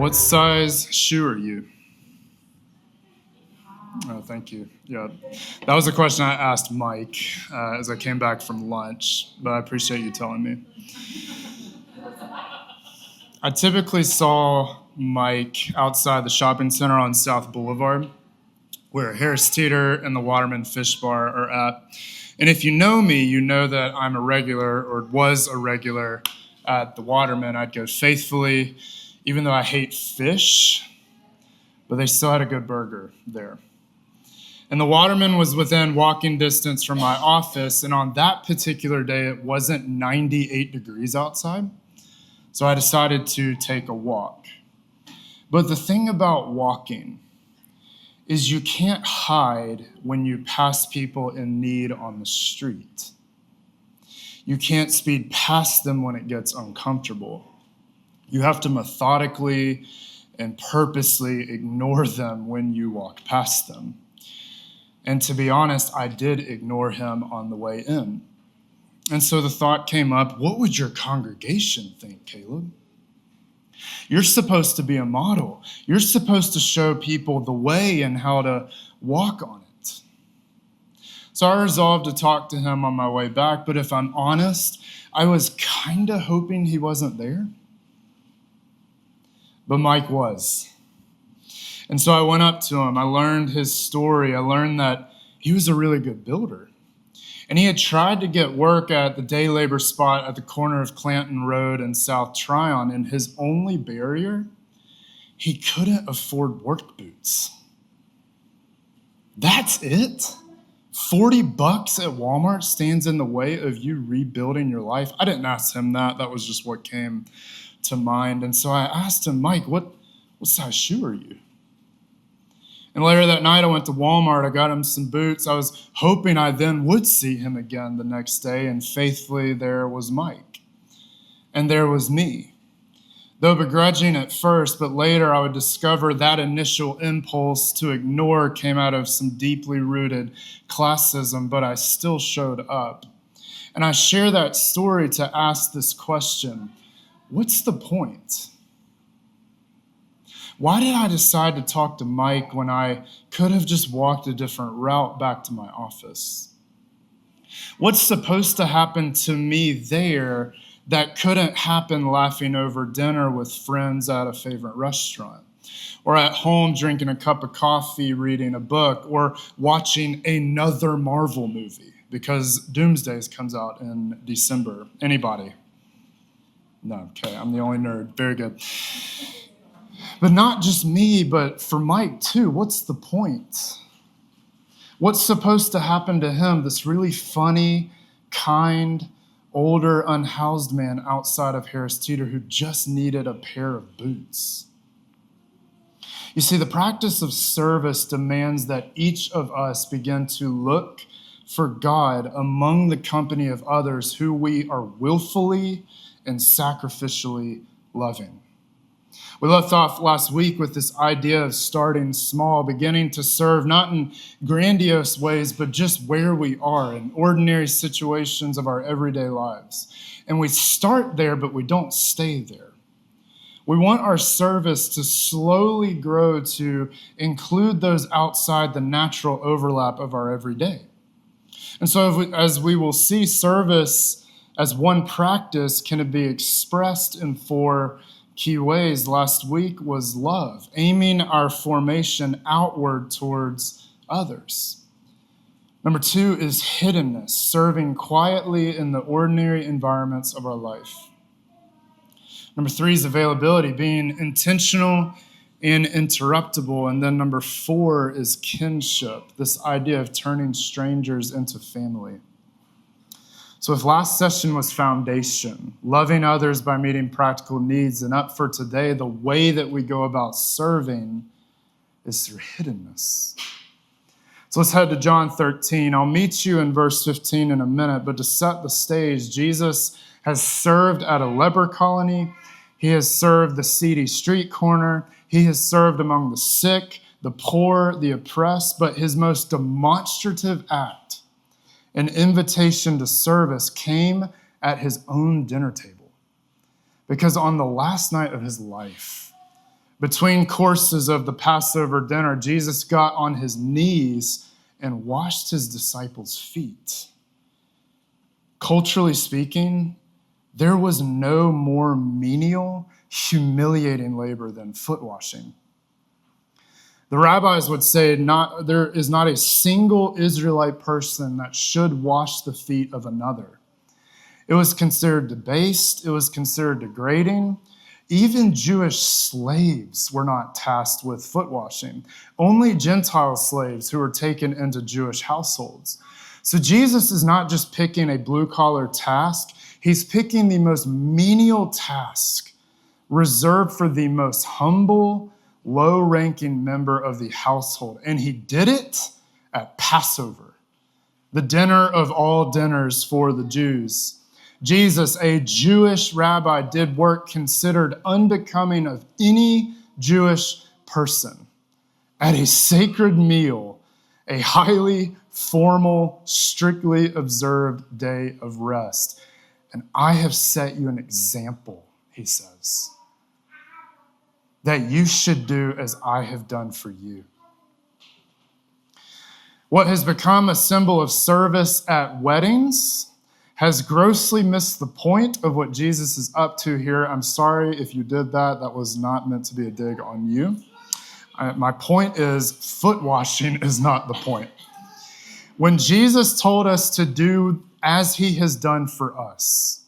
What size shoe are you? Oh, thank you. Yeah, that was a question I asked Mike as I came back from lunch, but I appreciate you telling me. I typically saw Mike outside the shopping center on South Boulevard, where Harris Teeter and the Waterman Fish Bar are at. And if you know me, you know that I'm a regular, or was a regular, at the Waterman. I'd go faithfully, even though I hate fish, but they still had a good burger there. And the Waterman was within walking distance from my office, and on that particular day, it wasn't 98 degrees outside, so I decided to take a walk. But the thing about walking is you can't hide when you pass people in need on the street. You can't speed past them when it gets uncomfortable. You have to methodically and purposely ignore them when you walk past them. And to be honest, I did ignore him on the way in. And so the thought came up, what would your congregation think, Caleb? You're supposed to be a model. You're supposed to show people the way and how to walk on it. So I resolved to talk to him on my way back, but if I'm honest, I was kind of hoping he wasn't there. But Mike was. And so I went up to him. I learned his story. I learned that he was a really good builder. And he had tried to get work at the day labor spot at the corner of Clanton Road and South Tryon, and his only barrier, he couldn't afford work boots. That's it? $40 at Walmart stands in the way of you rebuilding your life? I didn't ask him that. That was just what came to mind. And so I asked him, Mike, what size shoe are you? And later that night, I went to Walmart. I got him some boots. I was hoping I then would see him again the next day, and faithfully there was Mike. And there was me. Though begrudging at first, but later I would discover that initial impulse to ignore came out of some deeply rooted classism, but I still showed up. And I share that story to ask this question: what's the point? Why did I decide to talk to Mike when I could have just walked a different route back to my office? What's supposed to happen to me there that couldn't happen laughing over dinner with friends at a favorite restaurant, or at home drinking a cup of coffee, reading a book, or watching another Marvel movie because Doomsdays comes out in December? Anybody? No, okay, I'm the only nerd. Very good. But not just me, but for Mike too. What's the point? What's supposed to happen to him, this really funny, kind, older, unhoused man outside of Harris Teeter who just needed a pair of boots? You see, the practice of service demands that each of us begin to look for God among the company of others who we are willfully and sacrificially loving. We left off last week with this idea of starting small, beginning to serve not in grandiose ways, but just where we are in ordinary situations of our everyday lives. And we start there, but we don't stay there. We want our service to slowly grow to include those outside the natural overlap of our everyday. And so as we will see, service as one practice can be expressed in four key ways. Last week was love, aiming our formation outward towards others. Number 2 is hiddenness, serving quietly in the ordinary environments of our life. Number 3 is availability, being intentional and interruptible. And then number 4 is kinship, this idea of turning strangers into family. So if last session was foundation, loving others by meeting practical needs, and up for today, the way that we go about serving is through hiddenness. So let's head to John 13. I'll meet you in verse 15 in a minute, but to set the stage, Jesus has served at a leper colony. He has served the seedy street corner. He has served among the sick, the poor, the oppressed, but his most demonstrative act, an invitation to service, came at his own dinner table. Because on the last night of his life, Between courses of the Passover dinner, Jesus got on his knees and washed his disciples' feet. Culturally speaking, there was no more menial, humiliating labor than foot washing. The rabbis would say there is not a single Israelite person that should wash the feet of another. It was considered debased. It was considered degrading. Even Jewish slaves were not tasked with foot washing. Only Gentile slaves who were taken into Jewish households. So Jesus is not just picking a blue-collar task. He's picking the most menial task reserved for the most humble, low-ranking member of the household. And he did it at Passover, the dinner of all dinners for the Jews. Jesus, a Jewish rabbi, did work considered unbecoming of any Jewish person. At a sacred meal, a highly formal, strictly observed day of rest. And I have set you an example, he says, that you should do as I have done for you. What has become a symbol of service at weddings has grossly missed the point of what Jesus is up to here. I'm sorry if you did that. That was not meant to be a dig on you. My point is, foot washing is not the point. When Jesus told us to do as he has done for us,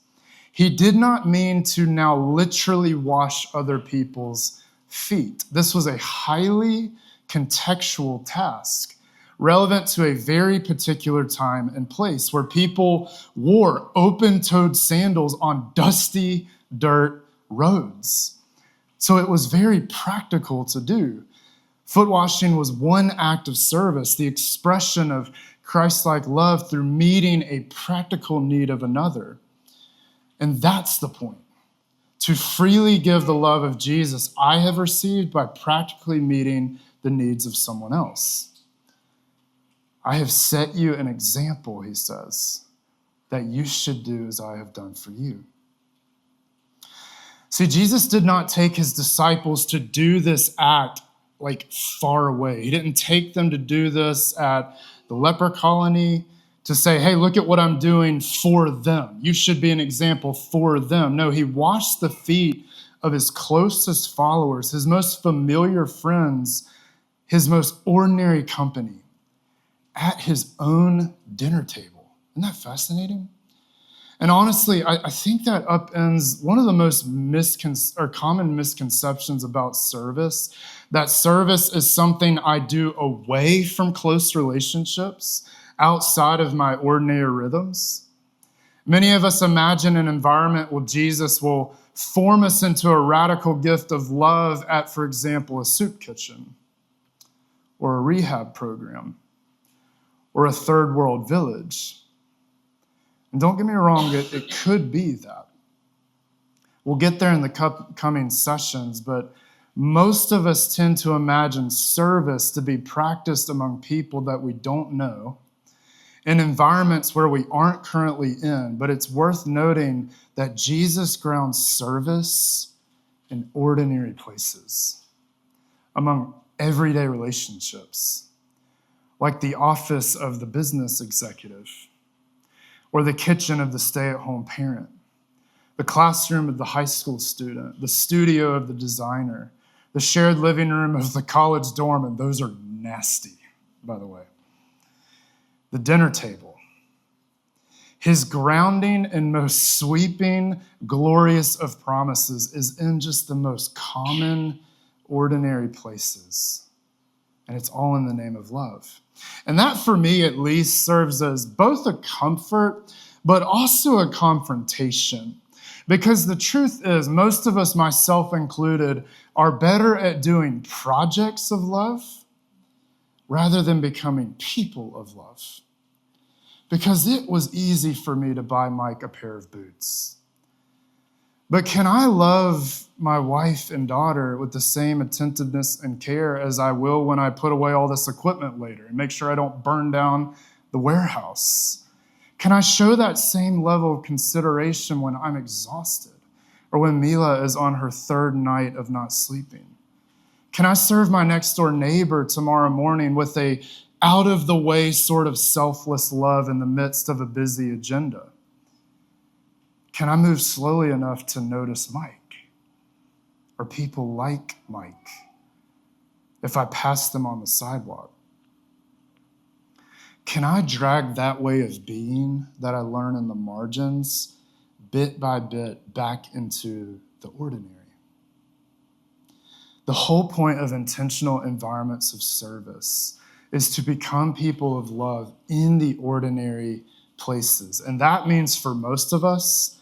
he did not mean to now literally wash other people's feet. This was a highly contextual task, relevant to a very particular time and place where people wore open-toed sandals on dusty dirt roads. So it was very practical to do. Foot washing was one act of service, the expression of Christ-like love through meeting a practical need of another. And that's the point. To freely give the love of Jesus I have received by practically meeting the needs of someone else. I have set you an example, he says, that you should do as I have done for you. See, Jesus did not take his disciples to do this act like far away. He didn't take them to do this at the leper colony to say, hey, look at what I'm doing for them. You should be an example for them. No, he washed the feet of his closest followers, his most familiar friends, his most ordinary company at his own dinner table. Isn't that fascinating? And honestly, I think that upends one of the most common misconceptions about service, that service is something I do away from close relationships, outside of my ordinary rhythms. Many of us imagine an environment where Jesus will form us into a radical gift of love at, for example, a soup kitchen, or a rehab program, or a third world village. And don't get me wrong, it could be that. We'll get there in the coming sessions, but most of us tend to imagine service to be practiced among people that we don't know, in environments where we aren't currently in. But it's worth noting that Jesus grounds service in ordinary places, among everyday relationships, like the office of the business executive, or the kitchen of the stay-at-home parent, the classroom of the high school student, the studio of the designer, the shared living room of the college dorm, and those are nasty, by the way. The dinner table. His grounding and most sweeping, glorious of promises is in just the most common, ordinary places. And it's all in the name of love. And that, for me at least, serves as both a comfort, but also a confrontation. Because the truth is, most of us, myself included, are better at doing projects of love rather than becoming people of love. Because it was easy for me to buy Mike a pair of boots. But can I love my wife and daughter with the same attentiveness and care as I will when I put away all this equipment later and make sure I don't burn down the warehouse? Can I show that same level of consideration when I'm exhausted or when Mila is on her third night of not sleeping? Can I serve my next door neighbor tomorrow morning with a out of the way sort of selfless love in the midst of a busy agenda? Can I move slowly enough to notice Mike or people like Mike if I pass them on the sidewalk? Can I drag that way of being that I learn in the margins bit by bit back into the ordinary? The whole point of intentional environments of service is to become people of love in the ordinary places. And that means for most of us,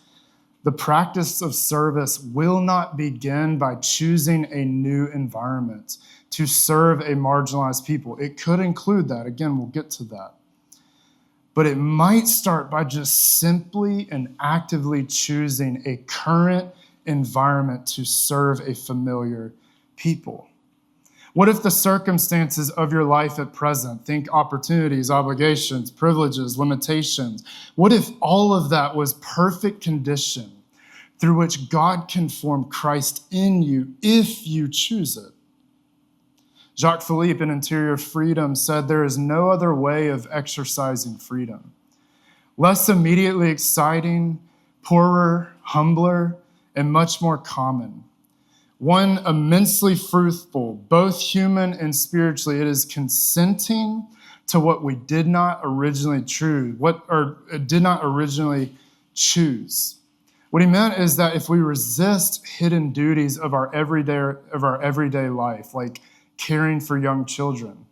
the practice of service will not begin by choosing a new environment to serve a marginalized people. It could include that. Again, we'll get to that. But it might start by just simply and actively choosing a current environment to serve a familiar people. What if the circumstances of your life at present, think opportunities, obligations, privileges, limitations, what if all of that was perfect condition through which God can form Christ in you if you choose it? Jacques Philippe in Interior Freedom said there is no other way of exercising freedom. Less immediately exciting, poorer, humbler, and much more common. One immensely fruitful, both human and spiritually. It is consenting to what we did not originally choose. What he meant is that if we resist hidden duties of our everyday life, like caring for young children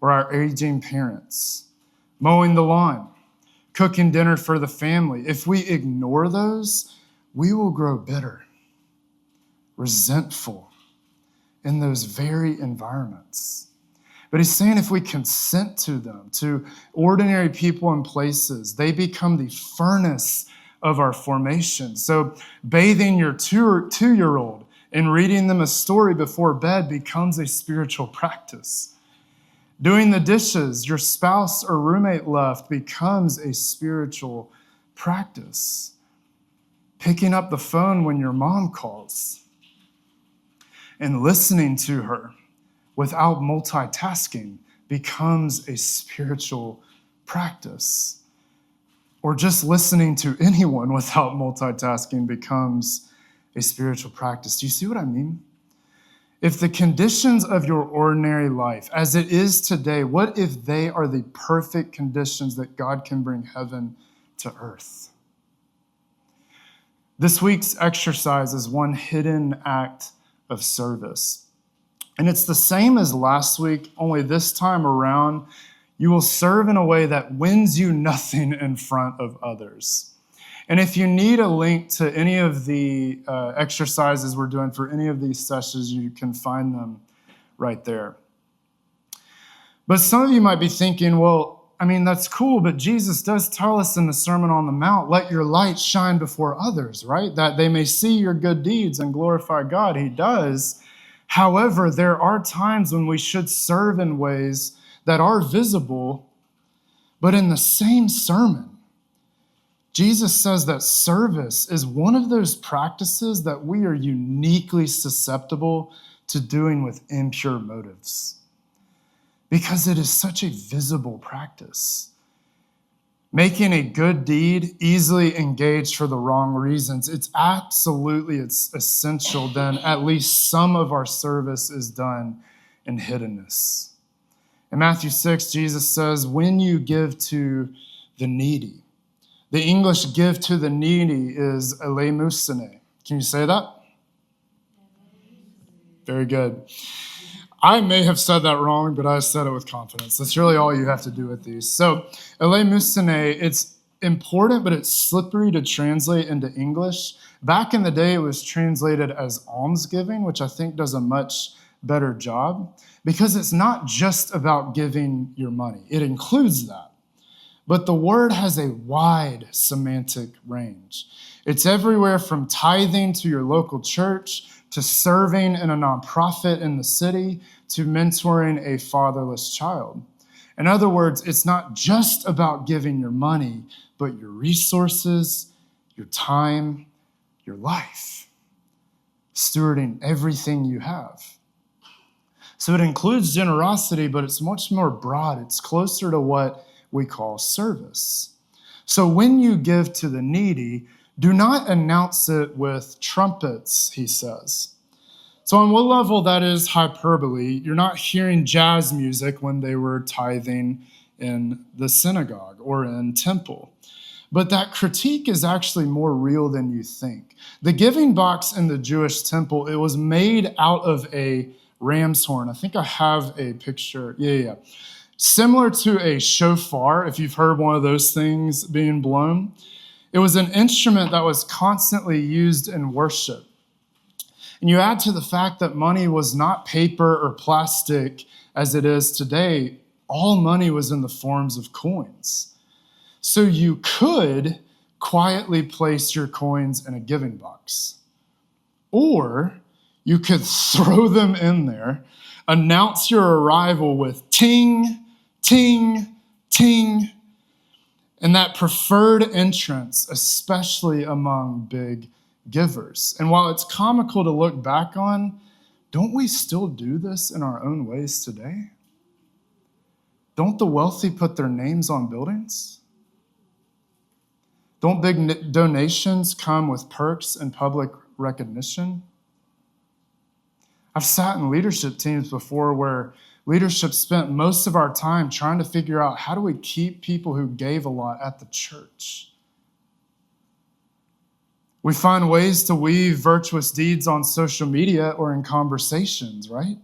or our aging parents, mowing the lawn, cooking dinner for the family, if we ignore those, we will grow bitter, resentful in those very environments. But he's saying if we consent to them, to ordinary people and places, they become the furnace of our formation. So bathing your two-year-old and reading them a story before bed becomes a spiritual practice. Doing the dishes your spouse or roommate left becomes a spiritual practice. Picking up the phone when your mom calls and listening to her without multitasking becomes a spiritual practice. Or just listening to anyone without multitasking becomes a spiritual practice. Do you see what I mean? If the conditions of your ordinary life, as it is today, what if they are the perfect conditions that God can bring heaven to earth? This week's exercise is one hidden act of service. And it's the same as last week, only this time around, you will serve in a way that wins you nothing in front of others. And if you need a link to any of the exercises we're doing for any of these sessions, you can find them right there. But some of you might be thinking, well, I mean, that's cool, but Jesus does tell us in the Sermon on the Mount, let your light shine before others, right? That they may see your good deeds and glorify God. He does. However, there are times when we should serve in ways that are visible, but in the same sermon, Jesus says that service is one of those practices that we are uniquely susceptible to doing with impure motives because it is such a visible practice. Making a good deed easily engaged for the wrong reasons, it's essential then at least some of our service is done in hiddenness. In Matthew 6, Jesus says, when you give to the needy, the English give to the needy is eleemosine. Can you say that? Very good. I may have said that wrong, but I said it with confidence. That's really all you have to do with these. So eleemosine, it's important, but it's slippery to translate into English. Back in the day, it was translated as almsgiving, which I think does a much better job, because it's not just about giving your money. It includes that. But the word has a wide semantic range. It's everywhere from tithing to your local church, to serving in a nonprofit in the city, to mentoring a fatherless child. In other words, it's not just about giving your money, but your resources, your time, your life, stewarding everything you have. So it includes generosity, but it's much more broad. It's closer to what we call service. So when you give to the needy, do not announce it with trumpets, he says. So on one level, that is hyperbole. You're not hearing jazz music when they were tithing in the synagogue or in temple. But that critique is actually more real than you think. The giving box in the Jewish temple, it was made out of a ram's horn. I think I have a picture. Yeah. Similar to a shofar, if you've heard one of those things being blown. It was an instrument that was constantly used in worship. And you add to the fact that money was not paper or plastic as it is today. All money was in the forms of coins. So you could quietly place your coins in a giving box. Or you could throw them in there, announce your arrival with ting, ting, ting, and that preferred entrance, especially among big givers. And while it's comical to look back on, don't we still do this in our own ways today? Don't the wealthy put their names on buildings? Don't big donations come with perks and public recognition? I've sat in leadership teams before where leadership spent most of our time trying to figure out how do we keep people who gave a lot at the church. We find ways to weave virtuous deeds on social media or in conversations, right?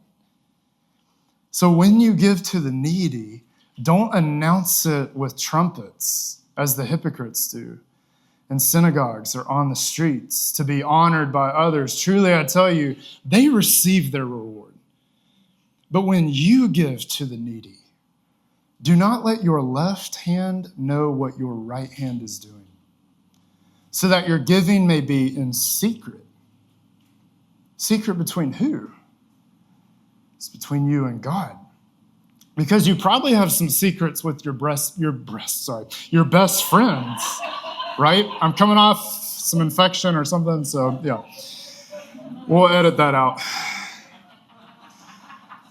So when you give to the needy, don't announce it with trumpets, as the hypocrites do in synagogues or on the streets to be honored by others. Truly, I tell you, they receive their reward. But when you give to the needy, do not let your left hand know what your right hand is doing, so that your giving may be in secret. Secret between who? It's between you and God. Because you probably have some secrets with your best friends, right? I'm coming off some infection or something, so yeah. We'll edit that out.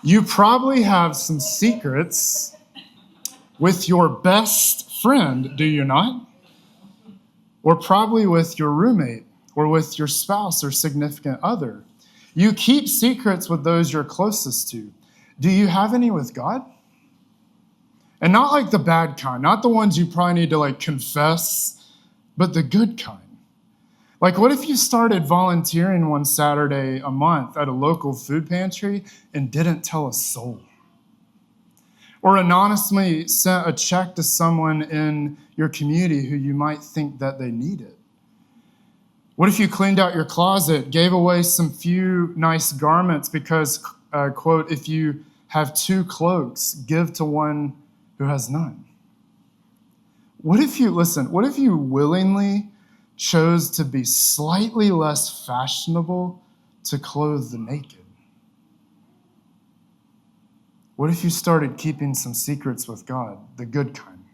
You probably have some secrets with your best friend, do you not? Or probably with your roommate or with your spouse or significant other. You keep secrets with those you're closest to. Do you have any with God? And not like the bad kind, not the ones you probably need to confess, but the good kind. What if you started volunteering one Saturday a month at a local food pantry and didn't tell a soul? Or anonymously sent a check to someone in your community who you might think that they need it? What if you cleaned out your closet, gave away some few nice garments because, quote, if you have 2 cloaks, give to one who has none? What if you willingly chose to be slightly less fashionable to clothe the naked? What if you started keeping some secrets with God, the good kind?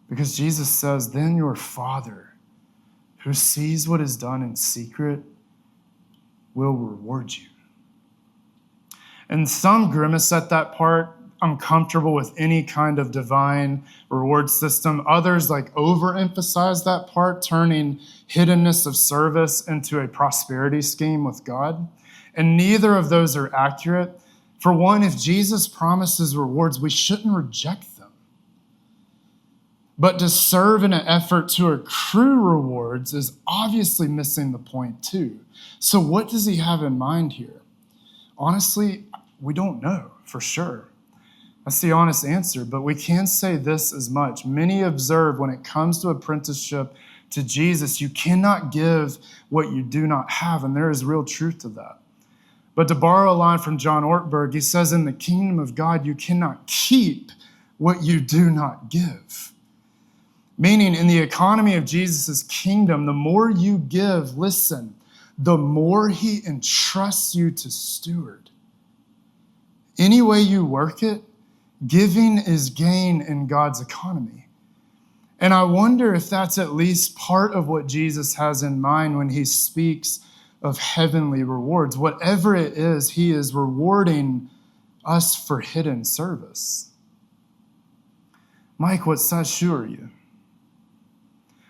Because Jesus says, then your Father, who sees what is done in secret, will reward you. And some grimace at that part, uncomfortable with any kind of divine reward system. Others overemphasize that part, turning hiddenness of service into a prosperity scheme with God. And neither of those are accurate. For one, if Jesus promises rewards, we shouldn't reject them. But to serve in an effort to accrue rewards is obviously missing the point too. So what does he have in mind here? Honestly, we don't know for sure. That's the honest answer, but we can say this as much. Many observe when it comes to apprenticeship to Jesus, you cannot give what you do not have, and there is real truth to that. But to borrow a line from John Ortberg, he says, in the kingdom of God, you cannot keep what you do not give. Meaning, in the economy of Jesus' kingdom, the more you give, listen, the more he entrusts you to steward. Any way you work it, giving is gain in God's economy. And I wonder if that's at least part of what Jesus has in mind when he speaks of heavenly rewards. Whatever it is, he is rewarding us for hidden service. Mike, what size shoe are you?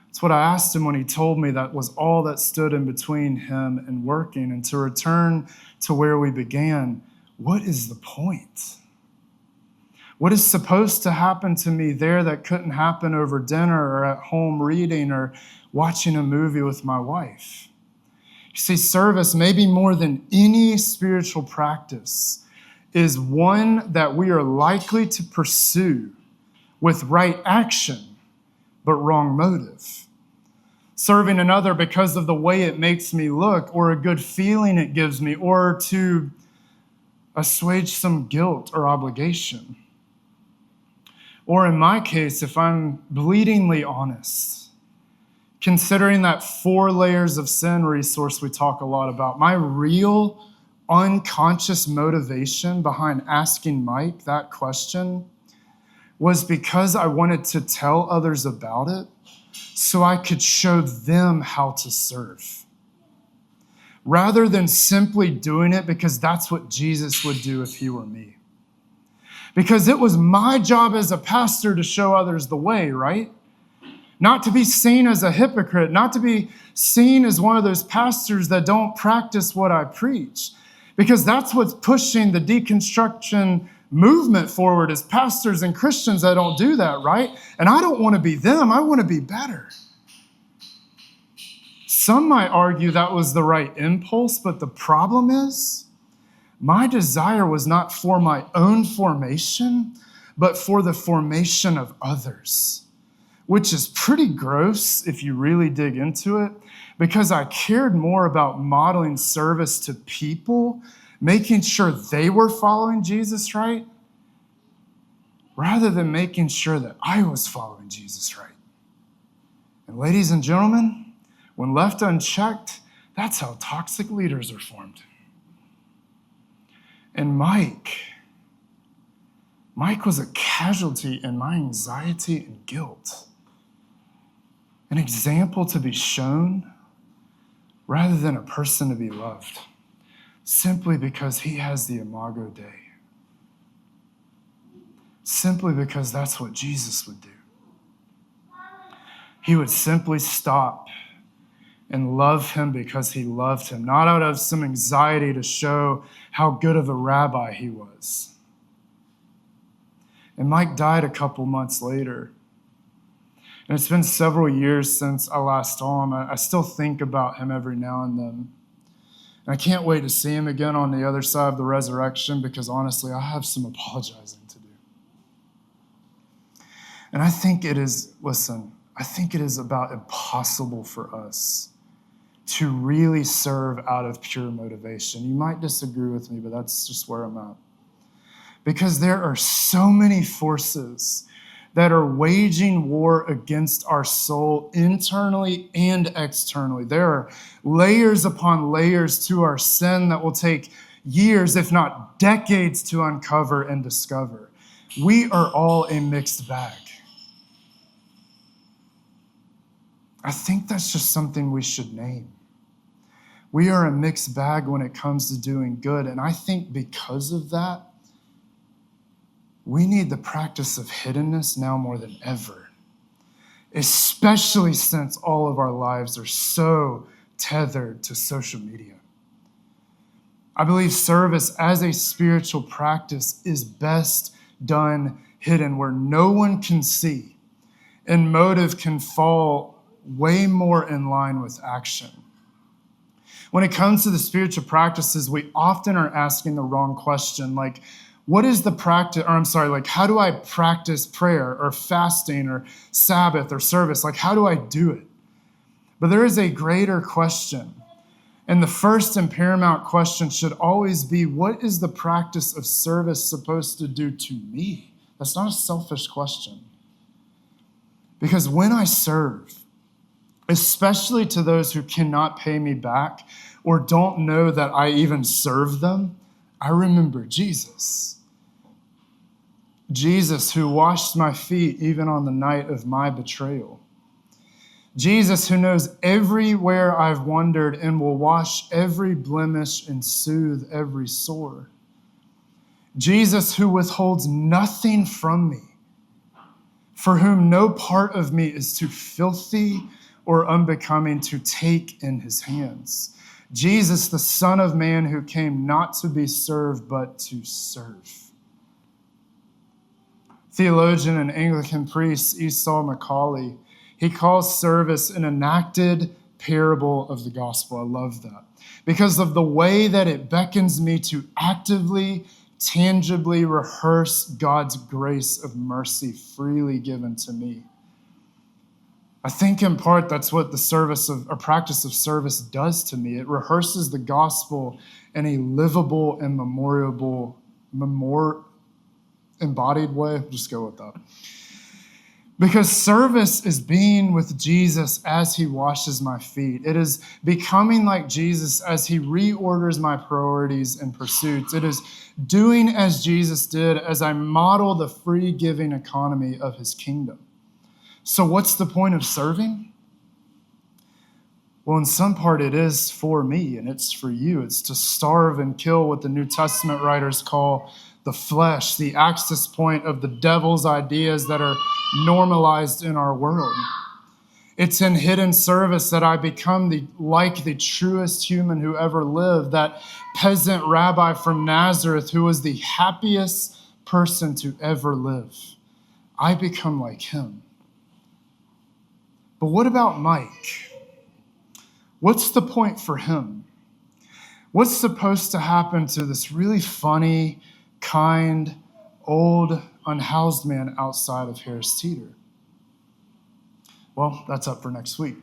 That's what I asked him when he told me that was all that stood in between him and working. And to return to where we began, what is the point? What is supposed to happen to me there that couldn't happen over dinner or at home reading or watching a movie with my wife? You see, service, maybe more than any spiritual practice, is one that we are likely to pursue with right action, but wrong motive. Serving another because of the way it makes me look, or a good feeling it gives me, or to assuage some guilt or obligation. Or in my case, if I'm bleedingly honest, considering that 4 layers of sin resource we talk a lot about, my real unconscious motivation behind asking Mike that question was because I wanted to tell others about it so I could show them how to serve, rather than simply doing it because that's what Jesus would do if he were me. Because it was my job as a pastor to show others the way, right? Not to be seen as a hypocrite, not to be seen as one of those pastors that don't practice what I preach. Because that's what's pushing the deconstruction movement forward, is pastors and Christians that don't do that, right? And I don't want to be them. I want to be better. Some might argue that was the right impulse, but the problem is my desire was not for my own formation, but for the formation of others, which is pretty gross if you really dig into it, because I cared more about modeling service to people, making sure they were following Jesus right, rather than making sure that I was following Jesus right. And ladies and gentlemen, when left unchecked, that's how toxic leaders are formed. And Mike was a casualty in my anxiety and guilt. An example to be shown rather than a person to be loved, simply because he has the Imago Dei. Simply because that's what Jesus would do. He would simply stop and love him because he loved him, not out of some anxiety to show how good of a rabbi he was. And Mike died a couple months later. And it's been several years since I last saw him. I still think about him every now and then. And I can't wait to see him again on the other side of the resurrection, because honestly, I have some apologizing to do. And I think it is about impossible for us to really serve out of pure motivation. You might disagree with me, but that's just where I'm at. Because there are so many forces that are waging war against our soul internally and externally. There are layers upon layers to our sin that will take years, if not decades, to uncover and discover. We are all a mixed bag. I think that's just something we should name. We are a mixed bag when it comes to doing good, and I think because of that, we need the practice of hiddenness now more than ever, especially since all of our lives are so tethered to social media. I believe service as a spiritual practice is best done hidden, where no one can see, and motive can fall way more in line with action. When it comes to the spiritual practices, we often are asking the wrong question, like, what is the practice, how do I practice prayer or fasting or Sabbath or service? Like, how do I do it? But there is a greater question. And the first and paramount question should always be, what is the practice of service supposed to do to me? That's not a selfish question. Because when I serve, especially to those who cannot pay me back or don't know that I even serve them, I remember Jesus. Jesus, who washed my feet even on the night of my betrayal. Jesus, who knows everywhere I've wandered and will wash every blemish and soothe every sore. Jesus, who withholds nothing from me, for whom no part of me is too filthy or unbecoming to take in his hands. Jesus, the Son of Man, who came not to be served, but to serve. Theologian and Anglican priest Esau Macaulay, he calls service an enacted parable of the gospel. I love that. Because of the way that it beckons me to actively, tangibly rehearse God's grace of mercy freely given to me. I think in part that's what the practice of service does to me. It rehearses the gospel in a livable and embodied way. Just go with that. Because service is being with Jesus as he washes my feet. It is becoming like Jesus as he reorders my priorities and pursuits. It is doing as Jesus did as I model the free giving economy of his kingdom. So what's the point of serving? Well, in some part it is for me and it's for you. It's to starve and kill what the New Testament writers call the flesh, the access point of the devil's ideas that are normalized in our world. It's in hidden service that I become like the truest human who ever lived, that peasant rabbi from Nazareth who was the happiest person to ever live. I become like him. But what about Mike? What's the point for him? What's supposed to happen to this really funny, kind, old, unhoused man outside of Harris Teeter? Well, that's up for next week.